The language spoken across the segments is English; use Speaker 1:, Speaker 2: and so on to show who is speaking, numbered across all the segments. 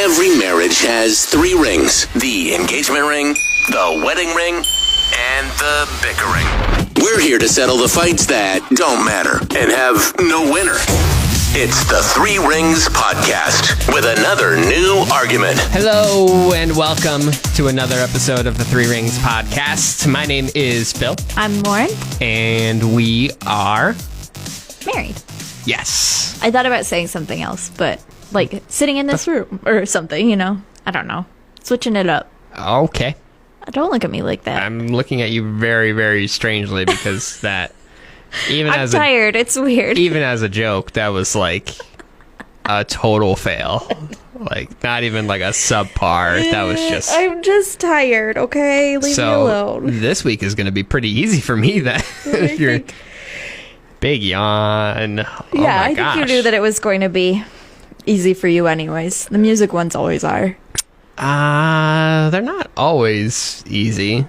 Speaker 1: Every marriage has 3 rings. The engagement ring, the wedding ring, and the bicker ring. We're here to settle the fights that don't matter and have no winner. It's the 3 Rings Podcast with another new argument.
Speaker 2: Hello and welcome to another episode of the 3 Rings Podcast. My name is Phil.
Speaker 3: I'm Lauren.
Speaker 2: And we are...
Speaker 3: married.
Speaker 2: Yes.
Speaker 3: I thought about saying something else, but like sitting in this room or something, you know. I don't know. Switching it up.
Speaker 2: Okay.
Speaker 3: Don't look at me like that.
Speaker 2: I'm looking at you very, very strangely because that...
Speaker 3: I'm tired. It's weird.
Speaker 2: Even as a joke, that was like a total fail. Like, not even like a subpar. That was just...
Speaker 3: I'm just tired, okay? Leave me alone.
Speaker 2: This week is going to be pretty easy for me then. If you're... Big yawn.
Speaker 3: Yeah, I think you knew that it was going to be easy for you anyways. The music ones always are.
Speaker 2: They're not always easy.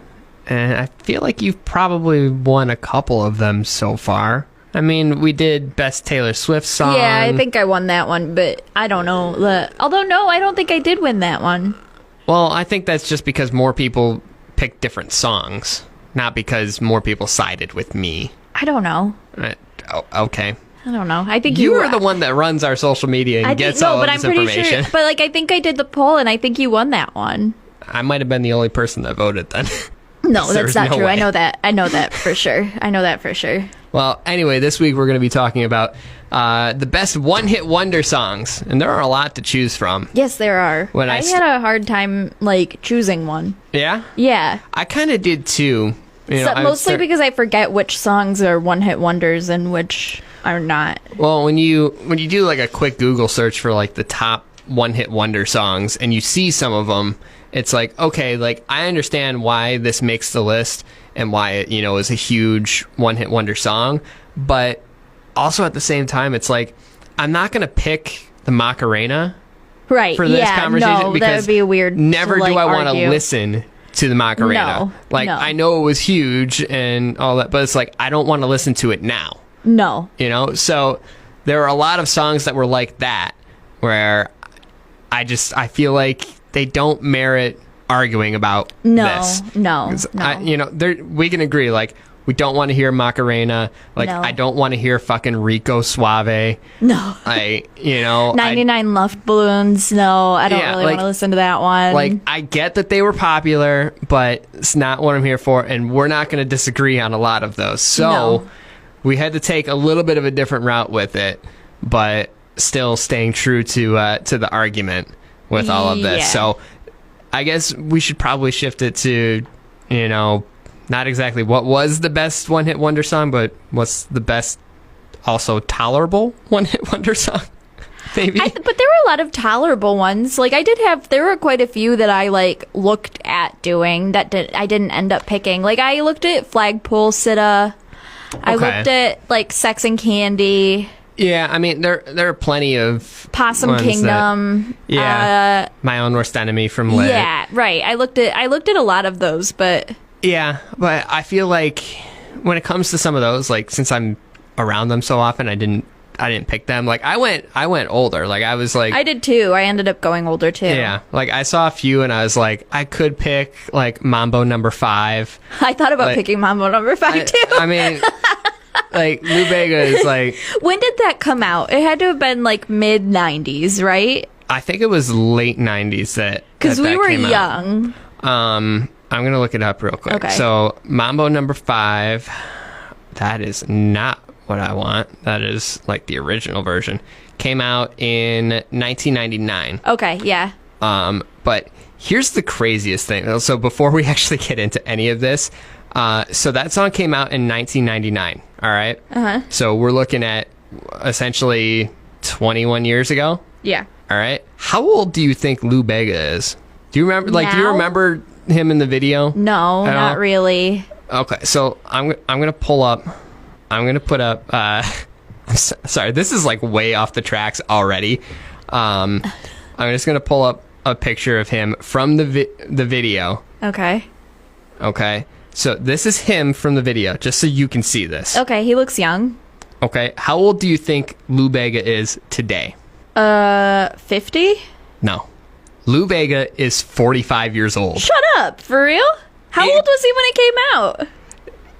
Speaker 2: And I feel like you've probably won a couple of them so far. I mean, we did Best Taylor Swift Song.
Speaker 3: Yeah, I think I won that one, but I don't know. Although, no, I don't think I did win that one.
Speaker 2: Well, I think that's just because more people picked different songs, not because more people sided with me.
Speaker 3: I don't know.
Speaker 2: Okay.
Speaker 3: I don't know. I think
Speaker 2: you are the one that runs our social media and gets all of this information.
Speaker 3: Sure, but like, I think I did the poll, and I think you won that one.
Speaker 2: I might have been the only person that voted then.
Speaker 3: No, that's not true. Way. I know that for sure. Well,
Speaker 2: anyway, this week we're going to be talking about the best one-hit wonder songs, and there are a lot to choose from.
Speaker 3: Yes, there are. I had a hard time like choosing one.
Speaker 2: Yeah?
Speaker 3: Yeah.
Speaker 2: I kind of did too.
Speaker 3: Mostly because I forget which songs are one-hit wonders and which are not.
Speaker 2: Well, when you do like a quick Google search for like the top one-hit wonder songs, and you see some of them, it's like, okay, like I understand why this makes the list and why it, is a huge one-hit wonder song, but also at the same time, it's like I'm not gonna pick the Macarena for this conversation because
Speaker 3: that would be a weird.
Speaker 2: Never do I want to listen to the Macarena. I know it was huge and all that, but it's like I don't want to listen to it now.
Speaker 3: No.
Speaker 2: So there are a lot of songs that were like that where I feel like they don't merit arguing about this.
Speaker 3: No.
Speaker 2: We can agree, like, we don't want to hear Macarena. Like, I don't want to hear fucking Rico Suave.
Speaker 3: No.
Speaker 2: 99
Speaker 3: Love Balloons. No, I don't really want to listen to that one.
Speaker 2: Like, I get that they were popular, but it's not what I'm here for, and we're not going to disagree on a lot of those. So, we had to take a little bit of a different route with it, but still staying true to the argument with all of this. So I guess we should probably shift it to, not exactly what was the best one-hit wonder song, but what's the best also tolerable one-hit wonder song, maybe.
Speaker 3: But there were a lot of tolerable ones. Like there were quite a few that I like looked at doing that I didn't end up picking. Like I looked at Flagpole Sitta. Okay. I looked at like Sex and Candy.
Speaker 2: Yeah, I mean, there are plenty of
Speaker 3: Possum Kingdom.
Speaker 2: My Own Worst Enemy from Lit.
Speaker 3: Yeah, right. I looked at a lot of those, but
Speaker 2: yeah, but I feel like when it comes to some of those, like since I'm around them so often, I didn't pick them. Like I went older. Like I was like
Speaker 3: I did too. I ended up going older too.
Speaker 2: Yeah, like I saw a few and I was like I could pick like Mambo No. 5.
Speaker 3: I thought about picking Mambo No. 5 too.
Speaker 2: I mean. Like, Lou Bega is like...
Speaker 3: When did that come out? It had to have been, like, mid-90s, right?
Speaker 2: I think it was late 90s that
Speaker 3: because we were
Speaker 2: out.
Speaker 3: young.
Speaker 2: I'm going to look it up real quick.
Speaker 3: Okay.
Speaker 2: So, Mambo No. 5, that is not what I want. That is, like, the original version. Came out in 1999.
Speaker 3: Okay, yeah.
Speaker 2: But here's the craziest thing. So, before we actually get into any of this... so that song came out in 1999, all right?
Speaker 3: Uh-huh.
Speaker 2: So we're looking at essentially 21 years ago?
Speaker 3: Yeah.
Speaker 2: All right. How old do you think Lou Bega is? Do you remember,
Speaker 3: now?
Speaker 2: Do you remember him in the video?
Speaker 3: No, not really.
Speaker 2: Okay, so I'm going to put up, sorry, this is like way off the tracks already. I'm just going to pull up a picture of him from the video.
Speaker 3: Okay.
Speaker 2: So this is him from the video, just so you can see this.
Speaker 3: Okay, he looks young.
Speaker 2: Okay, how old do you think Lou Bega is today?
Speaker 3: 50?
Speaker 2: No. Lou Bega is 45 years old.
Speaker 3: Shut up. For real? How old was he when it came out?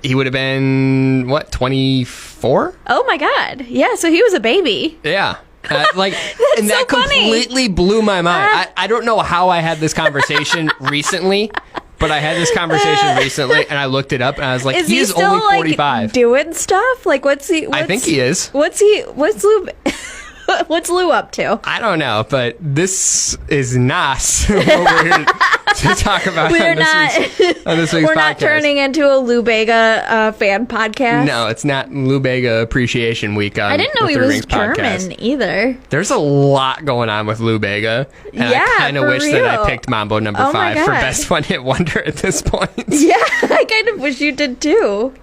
Speaker 2: He would have been, 24?
Speaker 3: Oh my God. Yeah, so he was a baby.
Speaker 2: Yeah. And
Speaker 3: so
Speaker 2: that completely blew my mind. I don't know how I had this conversation recently, but I had this conversation recently, and I looked it up, and I was like, he is
Speaker 3: still,
Speaker 2: only 45.
Speaker 3: Doing stuff? Like, I
Speaker 2: think he is.
Speaker 3: What's Lou... What's Lou up to?
Speaker 2: I don't know, but this is not what we're here to talk about on this week's podcast.
Speaker 3: We're not turning into a Lou Bega fan podcast.
Speaker 2: No, it's not Lou Bega Appreciation Week on
Speaker 3: I didn't know
Speaker 2: the
Speaker 3: he
Speaker 2: Three
Speaker 3: was
Speaker 2: Rings
Speaker 3: German
Speaker 2: podcast.
Speaker 3: Either.
Speaker 2: There's a lot going on with Lou Bega, and I kind of wish that I picked Mambo number 5 for Best One Hit Wonder at this point.
Speaker 3: Yeah, I kind of wish you did too.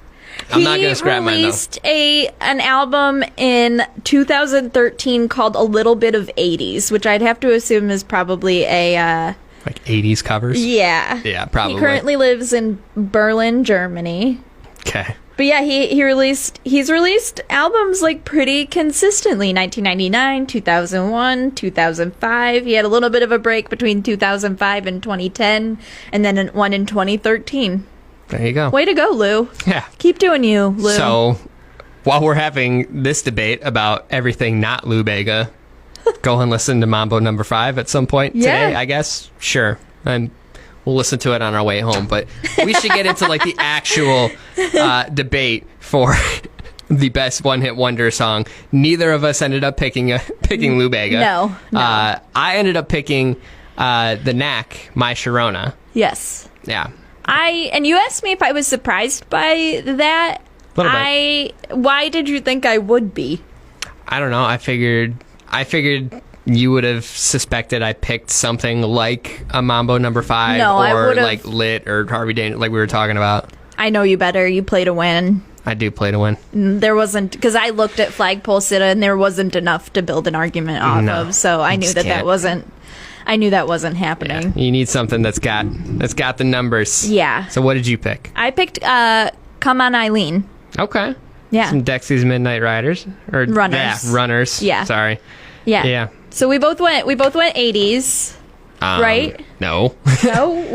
Speaker 2: I'm not going to scrap mine, though.
Speaker 3: He released an album in 2013 called A Little Bit of 80s, which I'd have to assume is probably a...
Speaker 2: like 80s covers?
Speaker 3: Yeah.
Speaker 2: Yeah, probably.
Speaker 3: He currently lives in Berlin, Germany.
Speaker 2: Okay.
Speaker 3: But yeah, he's released albums like pretty consistently. 1999, 2001, 2005. He had a little bit of a break between 2005 and 2010, and then one in 2013.
Speaker 2: There you go.
Speaker 3: Way to go, Lou.
Speaker 2: Yeah.
Speaker 3: Keep doing you, Lou.
Speaker 2: So, while we're having this debate about everything not Lou Bega, go and listen to Mambo number 5 at some point today, I guess. Sure. And we'll listen to it on our way home. But we should get into like the actual debate for the best one-hit wonder song. Neither of us ended up picking Lou Bega.
Speaker 3: No.
Speaker 2: I ended up picking the Knack, My Sharona.
Speaker 3: Yes.
Speaker 2: Yeah.
Speaker 3: And you asked me if I was surprised by that.
Speaker 2: Little bit.
Speaker 3: Why did you think I would be?
Speaker 2: I don't know. I figured you would have suspected I picked something like a Mambo number 5 or like Lit or Harvey Dane, like we were talking about.
Speaker 3: I know you better. You play to win.
Speaker 2: I do play to win.
Speaker 3: There wasn't, because I looked at Flagpole Sitta and there wasn't enough to build an argument off of, so I knew that wasn't happening.
Speaker 2: Yeah. You need something that's got the numbers.
Speaker 3: Yeah.
Speaker 2: So what did you pick?
Speaker 3: I picked Come On Eileen.
Speaker 2: Okay.
Speaker 3: Yeah.
Speaker 2: Some Dexy's Midnight Riders or
Speaker 3: Runners.
Speaker 2: Yeah, Runners.
Speaker 3: Yeah.
Speaker 2: Sorry.
Speaker 3: Yeah.
Speaker 2: Yeah.
Speaker 3: So we both went 80s, right?
Speaker 2: No.
Speaker 3: No.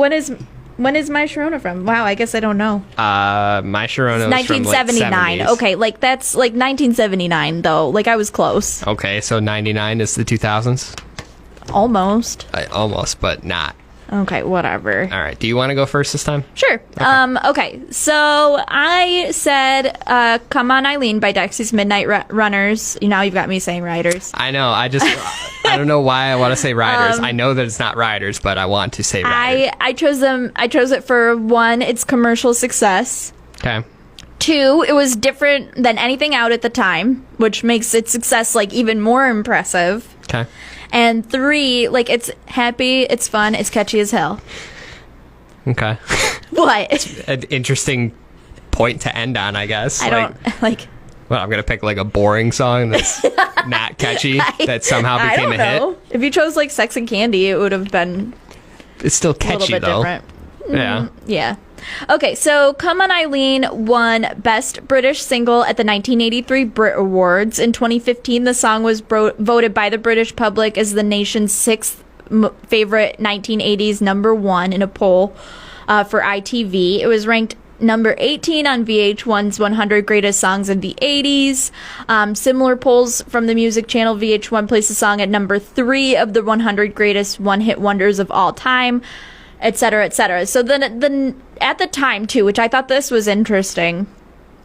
Speaker 3: When is My Sharona from? Wow, I guess I don't know.
Speaker 2: My Sharona was from
Speaker 3: 1979.
Speaker 2: Like 70s.
Speaker 3: Okay, like that's like 1979 though. Like I was close.
Speaker 2: Okay, so 99 is the 2000s.
Speaker 3: Almost.
Speaker 2: Almost, but not.
Speaker 3: Okay, whatever.
Speaker 2: All right. Do you want to go first this time?
Speaker 3: Sure. Okay. So I said Come On Eileen by Dexy's Midnight Runners. Now you've got me saying Riders.
Speaker 2: I know. I don't know why I want to say Riders. I know that it's not Riders, but I want to say Riders.
Speaker 3: I chose them. I chose it for 1, its commercial success.
Speaker 2: Okay.
Speaker 3: 2, it was different than anything out at the time, which makes its success like even more impressive.
Speaker 2: Okay.
Speaker 3: And 3, like it's happy, it's fun, it's catchy as hell.
Speaker 2: Okay.
Speaker 3: What?
Speaker 2: An interesting point to end on, I guess.
Speaker 3: I don't like.
Speaker 2: Well, I'm gonna pick like a boring song that's not catchy that somehow became a hit.
Speaker 3: If you chose like Sex and Candy, it would have been.
Speaker 2: It's still catchy
Speaker 3: a little bit
Speaker 2: though.
Speaker 3: Different.
Speaker 2: Yeah.
Speaker 3: Yeah. Okay, so Come On Eileen won Best British Single at the 1983 Brit Awards. In 2015, the song was voted by the British public as the nation's 6th favorite 1980s number 1 in a poll for ITV. It was ranked number 18 on VH1's 100 Greatest Songs of the 80s. Similar polls from the music channel VH1 placed the song at number 3 of the 100 Greatest One-Hit Wonders of all time, etc., etc. So then at the time, too, which I thought this was interesting,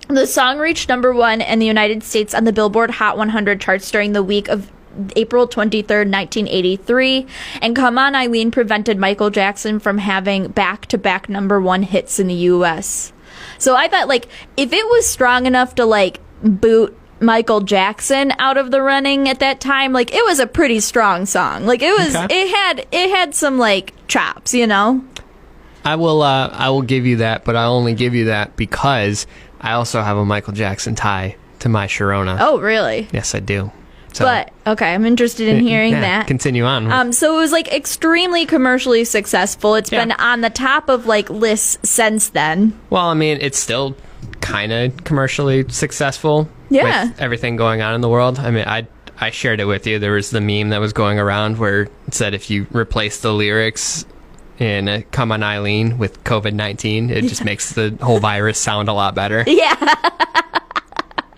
Speaker 3: the song reached number 1 in the United States on the Billboard Hot 100 charts during the week of April 23rd, 1983, and Come On Eileen prevented Michael Jackson from having back-to-back number 1 hits in the U.S. So I thought, like, if it was strong enough to, like, boot Michael Jackson out of the running at that time, like, it was a pretty strong song. Like, it was, it had some, like, chops, you know?
Speaker 2: I will give you that, but I'll only give you that because I also have a Michael Jackson tie to My Sharona.
Speaker 3: Oh, really?
Speaker 2: Yes, I do. So,
Speaker 3: but okay, I'm interested in hearing that.
Speaker 2: Continue on.
Speaker 3: So it was like extremely commercially successful. It's been on the top of like lists since then.
Speaker 2: Well, I mean, it's still kind of commercially successful.
Speaker 3: Yeah.
Speaker 2: With everything going on in the world. I mean, I shared it with you. There was the meme that was going around where it said if you replace the lyrics in Come On Eileen with COVID-19, it just makes the whole virus sound a lot better.
Speaker 3: Yeah.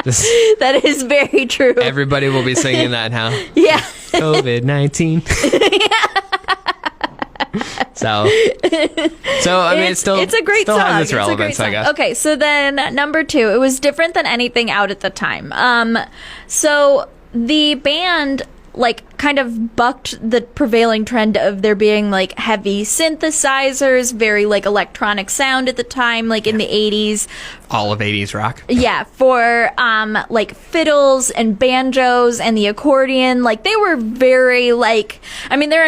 Speaker 3: That is very true.
Speaker 2: Everybody will be singing that now.
Speaker 3: Yeah.
Speaker 2: COVID-19. So I mean, it's a great song. Has its relevance, I guess.
Speaker 3: Okay, so then number 2, it was different than anything out at the time. So the band like kind of bucked the prevailing trend of there being like heavy synthesizers, very like electronic sound at the time, like in the 80s.
Speaker 2: All of 80s rock.
Speaker 3: Yeah, for like fiddles and banjos and the accordion. Like they were very like, I mean, they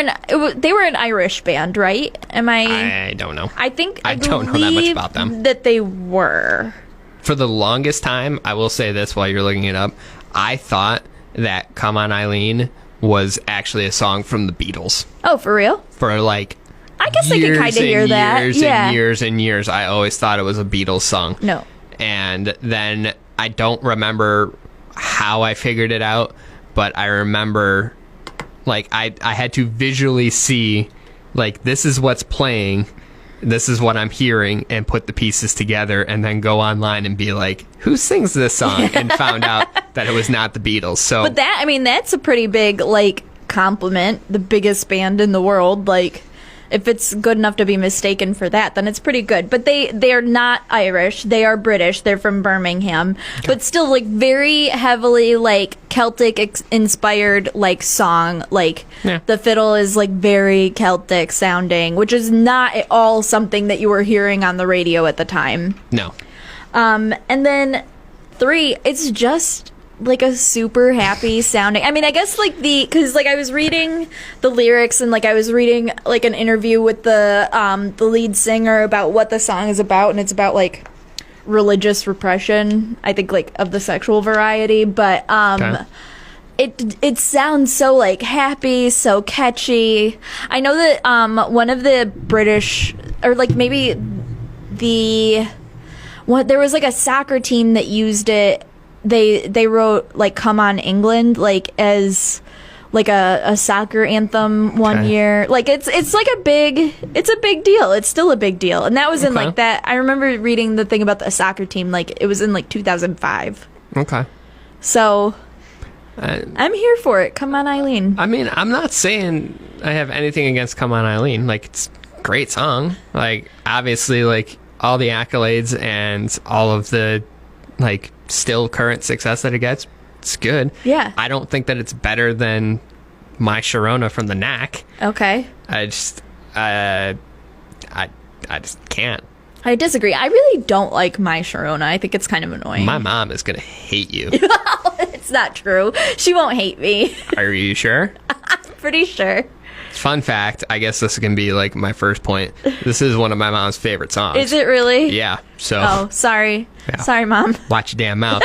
Speaker 3: were an Irish band, right?
Speaker 2: I don't know.
Speaker 3: I
Speaker 2: don't know that much about them.
Speaker 3: That they were.
Speaker 2: For the longest time, I will say this while you're looking it up, I thought that Come On Eileen was actually a song from the Beatles.
Speaker 3: Oh, for real?
Speaker 2: For like
Speaker 3: I guess I could kind of hear that.
Speaker 2: Years and years and years. I always thought it was a Beatles song.
Speaker 3: No.
Speaker 2: And then I don't remember how I figured it out, but I remember like I had to visually see like this is what's playing, this is what I'm hearing, and put the pieces together and then go online and be like, who sings this song? And found out that it was not the Beatles. So
Speaker 3: but that, I mean, that's a pretty big like compliment. The biggest band in the world, like if it's good enough to be mistaken for that, then it's pretty good. But they're not Irish. They are British. They're from Birmingham. Okay. But still, like, very heavily, like, Celtic-inspired, like, song. Like, The fiddle is, like, very Celtic sounding, which is not at all something that you were hearing on the radio at the time.
Speaker 2: No.
Speaker 3: And then 3, it's just like a super happy sounding. I mean, I guess like because like I was reading the lyrics and like I was reading like an interview with the lead singer about what the song is about, and it's about like religious repression, I think, like of the sexual variety, but it sounds so like happy, so catchy. I know that one of the British, or like maybe there was like a soccer team that used it. They wrote like "Come On England" like as like a soccer anthem one year. Like it's like a big deal. It's still a big deal. And that was in like that. I remember reading the thing about the soccer team. Like it was in like 2005.
Speaker 2: Okay.
Speaker 3: So I'm here for it. Come On Eileen.
Speaker 2: I mean, I'm not saying I have anything against Come On Eileen. Like it's a great song. Like obviously like all the accolades and all of the like still current success that it gets, it's good.
Speaker 3: Yeah.
Speaker 2: I don't think that it's better than My Sharona from the Knack.
Speaker 3: Okay.
Speaker 2: I just can't.
Speaker 3: I disagree. I really don't like My Sharona. I think it's kind of annoying.
Speaker 2: My mom is gonna hate you.
Speaker 3: It's not true. She won't hate me.
Speaker 2: Are you sure?
Speaker 3: I'm pretty sure.
Speaker 2: Fun fact, I guess this can be like my first point. This is one of my mom's favorite songs.
Speaker 3: Is it really?
Speaker 2: Yeah. So.
Speaker 3: Oh, sorry.
Speaker 2: Yeah.
Speaker 3: Sorry, Mom.
Speaker 2: Watch your damn mouth.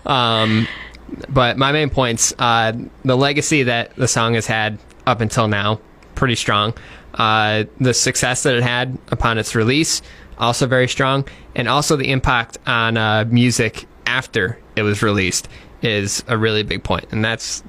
Speaker 2: But my main points, the legacy that the song has had up until now, pretty strong. The success that it had upon its release, also very strong. And also the impact on music after it was released is a really big point. And that's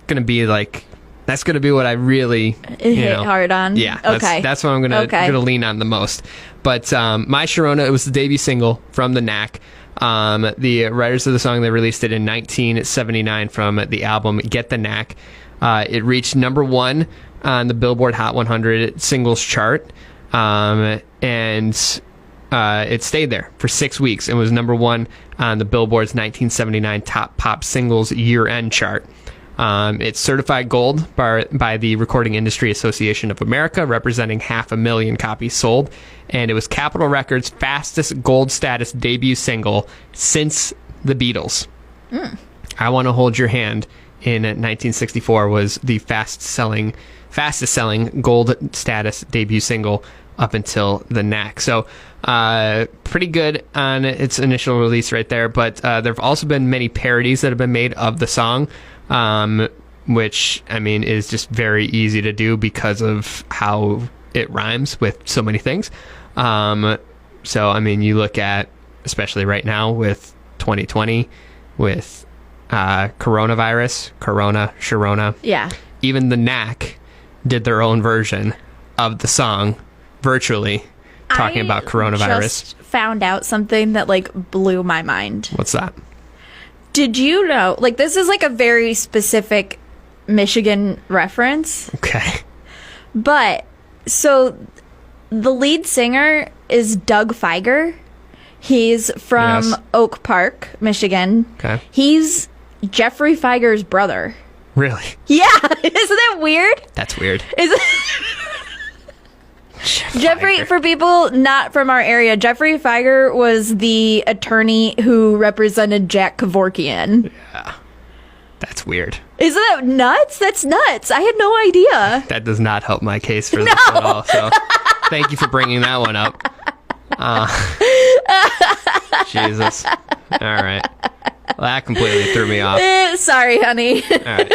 Speaker 2: going to be like... That's going to be what I really
Speaker 3: hit hard on.
Speaker 2: Yeah.
Speaker 3: Okay.
Speaker 2: That's what I'm going to lean on the most. But My Sharona, it was the debut single from the Knack. The writers of the song, they released it in 1979 from the album Get the Knack. It reached number 1 on the Billboard Hot 100 singles chart. And it stayed there for 6 weeks and was number 1 on the Billboard's 1979 Top Pop Singles year-end chart. It's certified gold by the Recording Industry Association of America, representing 500,000 copies sold, and it was Capitol Records' fastest gold status debut single since the Beatles. I Want to Hold Your Hand in 1964 was the fastest selling gold status debut single up until the Knack. So pretty good on its initial release right there, but there have also been many parodies that have been made of the song, which, I mean, is just very easy to do because of how it rhymes with so many things. So, I mean, you look at, especially right now with 2020, with Coronavirus, Corona, Sharona.
Speaker 3: Yeah.
Speaker 2: Even the Knack did their own version of the song virtually talking about coronavirus.
Speaker 3: Just found out something that like blew my mind.
Speaker 2: What's that?
Speaker 3: Did you know, like, this is like a very specific Michigan reference,
Speaker 2: Okay.
Speaker 3: but so the lead singer is Doug Fieger. He's from
Speaker 2: Yes.
Speaker 3: Oak Park, Michigan.
Speaker 2: Okay.
Speaker 3: He's Jeffrey Fieger's brother.
Speaker 2: Really?
Speaker 3: Yeah, isn't that weird?
Speaker 2: That's weird.
Speaker 3: Is Jeffrey,
Speaker 2: Fieger.
Speaker 3: for people not from our area, Jeffrey Fieger was the attorney who represented Jack Kevorkian.
Speaker 2: Yeah. That's weird.
Speaker 3: Isn't that nuts? That's nuts. I had no idea.
Speaker 2: That does not help my case for this at all. So thank you for bringing that one up. Jesus. All right. Well, that completely threw me off.
Speaker 3: Sorry, honey.
Speaker 2: All right.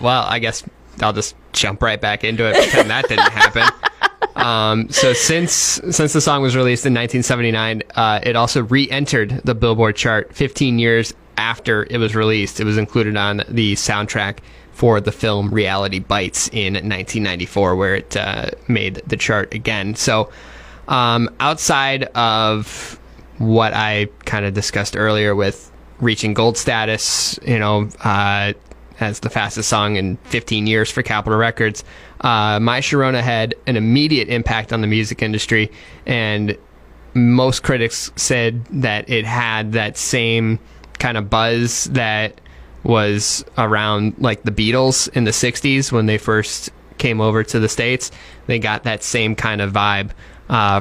Speaker 2: Well, I guess I'll just jump right back into it, pretend that didn't happen. So since the song was released in 1979, it also re-entered the Billboard chart 15 years after it was released. It was included on the soundtrack for the film Reality Bites in 1994, where it made the chart again. So outside of what I kind of discussed earlier with reaching gold status, as the fastest song in 15 years for Capitol Records, My Sharona had an immediate impact on the music industry, and most critics said that it had that same kind of buzz that was around like the Beatles in the 60s when they first came over to the States. They got that same kind of vibe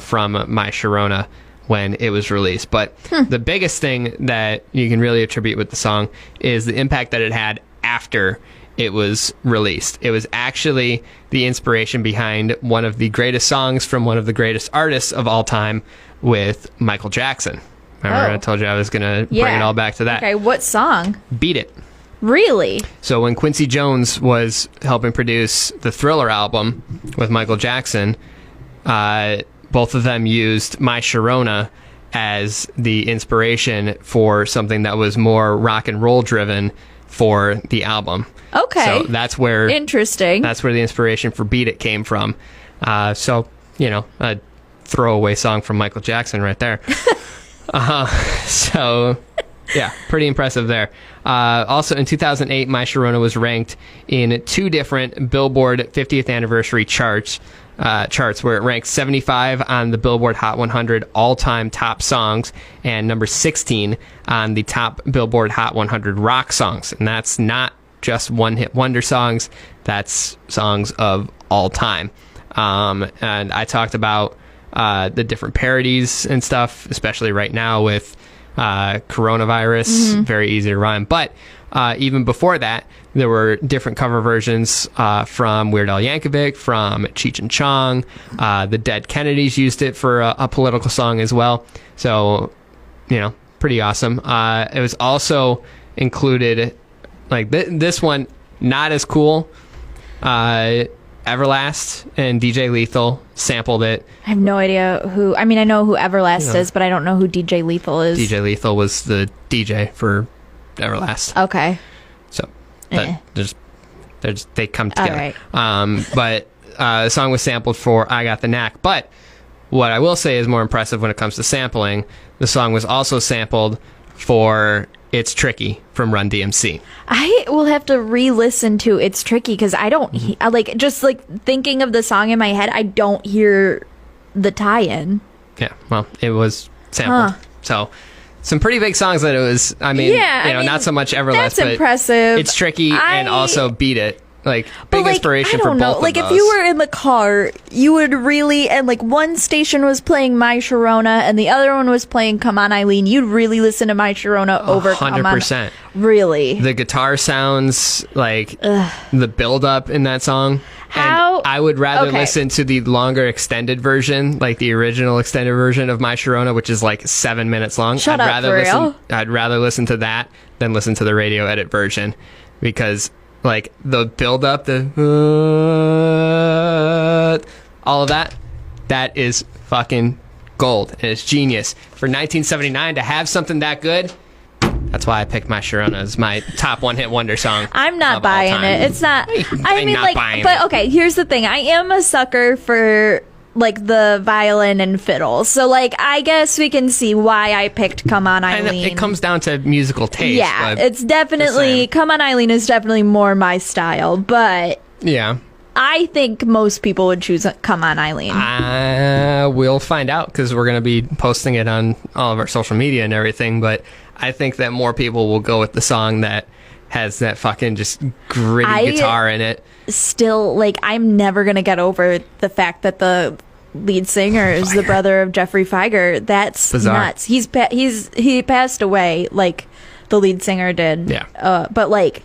Speaker 2: from My Sharona when it was released. But the biggest thing that you can really attribute with the song is the impact that it had after it was released. It was actually the inspiration behind one of the greatest songs from one of the greatest artists of all time with Michael Jackson. Remember, I told you I was going to bring it all back to that.
Speaker 3: Okay, what song?
Speaker 2: Beat It.
Speaker 3: Really?
Speaker 2: So when Quincy Jones was helping produce the Thriller album with Michael Jackson, both of them used My Sharona as the inspiration for something that was more rock and roll driven for the album.
Speaker 3: Okay.
Speaker 2: So that's where
Speaker 3: Interesting.
Speaker 2: That's where the inspiration for Beat It came from. So a throwaway song from Michael Jackson right there. So yeah, pretty impressive there. Also in 2008, My Sharona was ranked in 2 different Billboard 50th anniversary charts where it ranked 75 on the Billboard Hot 100 all-time top songs and number 16 on the top Billboard Hot 100 rock songs. And that's not just one-hit wonder songs, that's songs of all time. And I talked about the different parodies and stuff, especially right now with coronavirus, very easy to rhyme. But even before that, there were different cover versions from Weird Al Yankovic, from Cheech and Chong. The Dead Kennedys used it for a political song as well. So, pretty awesome. It was also included, like this one, not as cool. Everlast and DJ Lethal sampled it.
Speaker 3: I have no idea who. I mean, I know who Everlast is, but I don't know who DJ Lethal is.
Speaker 2: DJ Lethal was the DJ for Everlast.
Speaker 3: Okay.
Speaker 2: So they come together.
Speaker 3: All right.
Speaker 2: But the song was sampled for I Got the Knack. But what I will say is more impressive when it comes to sampling, the song was also sampled for It's Tricky from Run DMC.
Speaker 3: I will have to re-listen to It's Tricky because I don't just thinking of the song in my head, I don't hear the tie-in.
Speaker 2: Yeah, well, it was sampled. So some pretty big songs that it was, not so much Everlast,
Speaker 3: that's
Speaker 2: but
Speaker 3: impressive.
Speaker 2: It's Tricky and also Beat It. Big inspiration
Speaker 3: I
Speaker 2: for
Speaker 3: don't
Speaker 2: both
Speaker 3: know.
Speaker 2: of those.
Speaker 3: If you were in the car, you would really, and one station was playing My Sharona and the other one was playing Come On Eileen, you'd really listen to My Sharona over
Speaker 2: 100%.
Speaker 3: Come On. Really?
Speaker 2: The guitar sounds, the build-up in that song.
Speaker 3: How?
Speaker 2: And I would rather listen to the longer extended version, like the original extended version of My Sharona, which is 7 minutes long.
Speaker 3: Shut up, for real?
Speaker 2: I'd rather listen to that than listen to the radio edit version, because the build up, all of that is fucking gold, and it's genius. For 1979 to have something that good, That's why I picked My Sharona as my top one-hit wonder song.
Speaker 3: I'm not
Speaker 2: of all
Speaker 3: buying
Speaker 2: time.
Speaker 3: it. It's not. I mean,
Speaker 2: not
Speaker 3: like,
Speaker 2: buying
Speaker 3: but
Speaker 2: it.
Speaker 3: okay. Here's the thing. I am a sucker for like the violin and fiddle. So like, I guess we can see why I picked "Come On,
Speaker 2: And
Speaker 3: Eileen."
Speaker 2: it comes down to musical taste.
Speaker 3: Yeah,
Speaker 2: but
Speaker 3: it's definitely "Come On, Eileen" is definitely more my style. But
Speaker 2: yeah.
Speaker 3: I think most people would choose "Come On, Eileen."
Speaker 2: We'll find out because we're going to be posting it on all of our social media and everything. But I think that more people will go with the song that has that fucking just gritty guitar in it.
Speaker 3: Still, like, I'm never gonna get over the fact that the lead singer is the brother of Jeffrey Feiger. That's
Speaker 2: bizarre.
Speaker 3: Nuts. He passed away, like the lead singer did.
Speaker 2: Yeah.
Speaker 3: But like,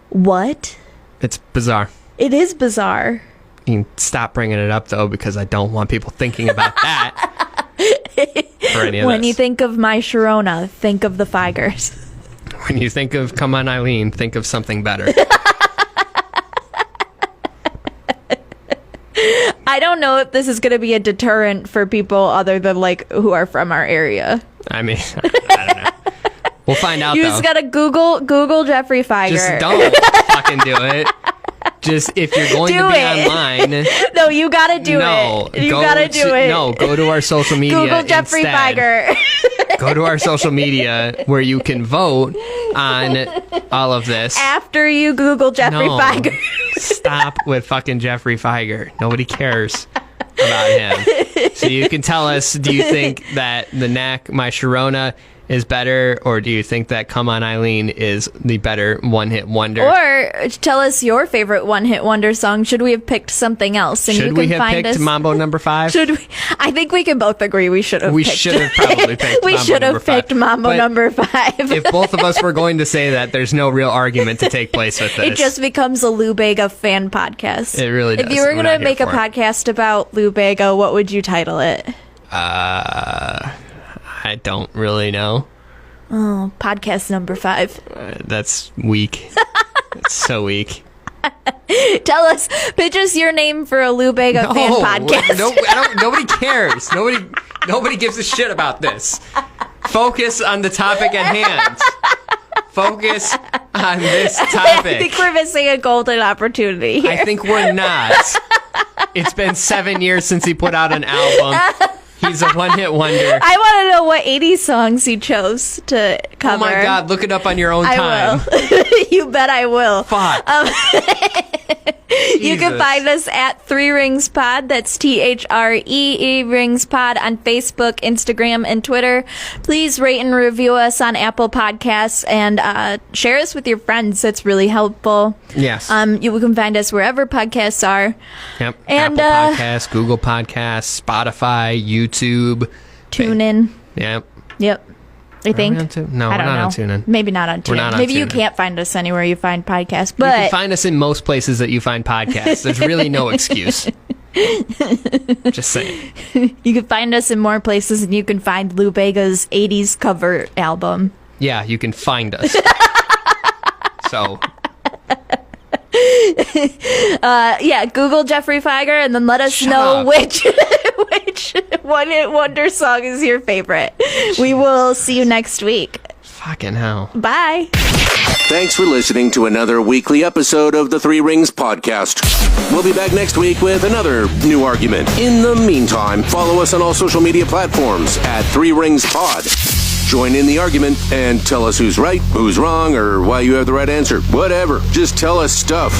Speaker 3: what?
Speaker 2: It's bizarre.
Speaker 3: It is bizarre.
Speaker 2: You can stop bringing it up though, because I don't want people thinking about that. For any of
Speaker 3: When
Speaker 2: this.
Speaker 3: you think of My Sharona, think of the Feigers.
Speaker 2: When you think of "Come On, Eileen," think of something better.
Speaker 3: I don't know if this is going to be a deterrent for people other than like who are from our area.
Speaker 2: I mean, I don't know. We'll find out.
Speaker 3: You
Speaker 2: though.
Speaker 3: just gotta Google Jeffrey Feiger.
Speaker 2: Just don't fucking do it. Just if you're going
Speaker 3: Do
Speaker 2: to be
Speaker 3: it.
Speaker 2: online.
Speaker 3: No, you gotta do
Speaker 2: No,
Speaker 3: it. You gotta do it.
Speaker 2: No, go to our social media.
Speaker 3: Google Jeffrey
Speaker 2: instead.
Speaker 3: Feiger.
Speaker 2: Go to our social media where you can vote on all of this.
Speaker 3: After you Google Jeffrey
Speaker 2: No.
Speaker 3: Feiger.
Speaker 2: Stop with fucking Jeffrey Feiger. Nobody cares about him. So you can tell us, do you think that the Knack, My Sharona is better, or do you think that "Come On, Eileen" is the better one-hit wonder?
Speaker 3: Or tell us your favorite one-hit wonder song. Should we have picked something else? And you
Speaker 2: should
Speaker 3: can
Speaker 2: we have
Speaker 3: find
Speaker 2: picked
Speaker 3: us.
Speaker 2: Mambo number 5?
Speaker 3: Should we? I think we can both agree we should have.
Speaker 2: We
Speaker 3: picked.
Speaker 2: should have probably picked
Speaker 3: We
Speaker 2: Mambo
Speaker 3: should
Speaker 2: number
Speaker 3: have picked
Speaker 2: 5.
Speaker 3: Mambo
Speaker 2: But
Speaker 3: number 5.
Speaker 2: if both of us were going to say that, there's no real argument to take place with this.
Speaker 3: It just becomes a Lou Bega fan podcast.
Speaker 2: It really does.
Speaker 3: If you were
Speaker 2: We're
Speaker 3: going to
Speaker 2: not here
Speaker 3: make a
Speaker 2: for it.
Speaker 3: podcast about Lou Bega, what would you title it?
Speaker 2: I don't really know.
Speaker 3: Oh, podcast number 5.
Speaker 2: That's weak. It's so weak.
Speaker 3: Tell us, pitch us your name for a Lou Bega fan podcast.
Speaker 2: No, nobody cares. Nobody gives a shit about this. Focus on the topic at hand. Focus on this
Speaker 3: I
Speaker 2: topic.
Speaker 3: think we're missing a golden opportunity here.
Speaker 2: I think we're not. It's been 7 years since he put out an album. He's a one-hit wonder.
Speaker 3: I want to know what 80s songs he chose to cover.
Speaker 2: Oh my God, look it up on your own time.
Speaker 3: I will. You bet I will.
Speaker 2: Fuck.
Speaker 3: You can
Speaker 2: Jesus.
Speaker 3: find us at 3 Rings Pod. That's THREE Rings Pod on Facebook, Instagram, and Twitter. Please rate and review us on Apple Podcasts and share us with your friends. That's really helpful.
Speaker 2: Yes.
Speaker 3: You can find us wherever podcasts are.
Speaker 2: Yep.
Speaker 3: And,
Speaker 2: Apple Podcasts, Google Podcasts, Spotify, YouTube.
Speaker 3: Tune in.
Speaker 2: Yep.
Speaker 3: Yep. I think.
Speaker 2: No,
Speaker 3: I
Speaker 2: we're
Speaker 3: don't
Speaker 2: not
Speaker 3: know.
Speaker 2: on TuneIn.
Speaker 3: Maybe not on
Speaker 2: We're not
Speaker 3: TuneIn.
Speaker 2: on
Speaker 3: Maybe you
Speaker 2: TuneIn.
Speaker 3: can't find us anywhere you find podcasts.
Speaker 2: You can
Speaker 3: But
Speaker 2: find us in most places that you find podcasts. There's really no excuse. Just saying.
Speaker 3: you can find us in more places than you can find Lou Bega's 80s cover album.
Speaker 2: Yeah, you can find us. So,
Speaker 3: Yeah, Google Jeffrey Feiger and then let us
Speaker 2: Shut
Speaker 3: know
Speaker 2: up.
Speaker 3: which one-hit wonder song is your favorite. We will see you next week.
Speaker 2: fucking hell.
Speaker 3: Bye.
Speaker 1: Thanks for listening to another weekly episode of the 3 Rings Podcast. We'll be back next week with another new argument. In the meantime, follow us on all social media platforms at 3 Rings Pod. Join in the argument and tell us who's right, who's wrong, or why you have the right answer. Whatever. Just tell us stuff.